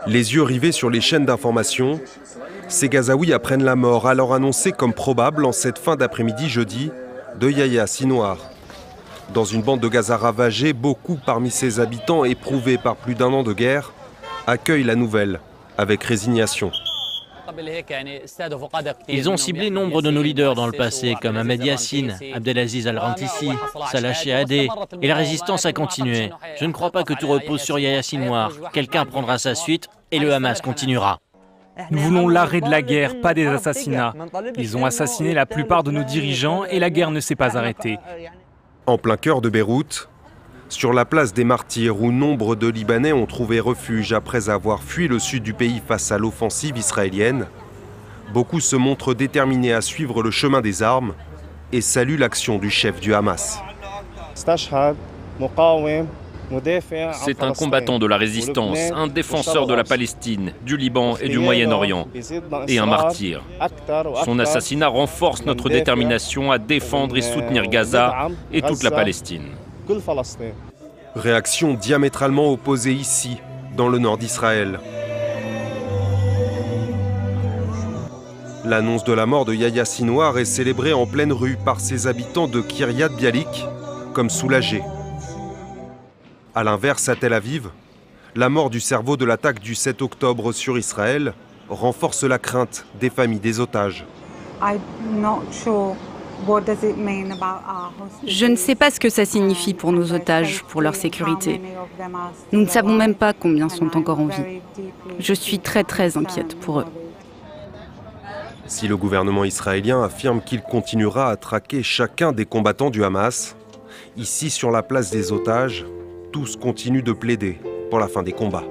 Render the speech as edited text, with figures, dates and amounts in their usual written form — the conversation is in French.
Les yeux rivés sur les chaînes d'information, ces Gazaouis apprennent la mort, alors annoncée comme probable en cette fin d'après-midi jeudi, de Yahya Sinwar. Dans une bande de Gaza ravagée, beaucoup parmi ses habitants, éprouvés par plus d'1 an de guerre, accueillent la nouvelle avec résignation. Ils ont ciblé nombre de nos leaders dans le passé, comme Ahmed Yassine, Abdelaziz Al-Rantisi, Salah Chehadeh, et la résistance a continué. Je ne crois pas que tout repose sur Yahya Sinwar. Quelqu'un prendra sa suite et le Hamas continuera. Nous voulons l'arrêt de la guerre, pas des assassinats. Ils ont assassiné la plupart de nos dirigeants et la guerre ne s'est pas arrêtée. En plein cœur de Beyrouth, sur la place des Martyrs où nombre de Libanais ont trouvé refuge après avoir fui le sud du pays face à l'offensive israélienne, beaucoup se montrent déterminés à suivre le chemin des armes et saluent l'action du chef du Hamas. C'est un combattant de la résistance, un défenseur de la Palestine, du Liban et du Moyen-Orient, et un martyr. Son assassinat renforce notre détermination à défendre et soutenir Gaza et toute la Palestine. Réaction diamétralement opposée ici, dans le nord d'Israël. L'annonce de la mort de Yahya Sinwar est célébrée en pleine rue par ses habitants de Kiryat Bialik comme soulagés. A l'inverse, à Tel Aviv, la mort du cerveau de l'attaque du 7 octobre sur Israël renforce la crainte des familles des otages. Je ne sais pas ce que ça signifie pour nos otages, pour leur sécurité. Nous ne savons même pas combien sont encore en vie. Je suis très inquiète pour eux. Si le gouvernement israélien affirme qu'il continuera à traquer chacun des combattants du Hamas, ici sur la place des otages, tous continuent de plaider pour la fin des combats.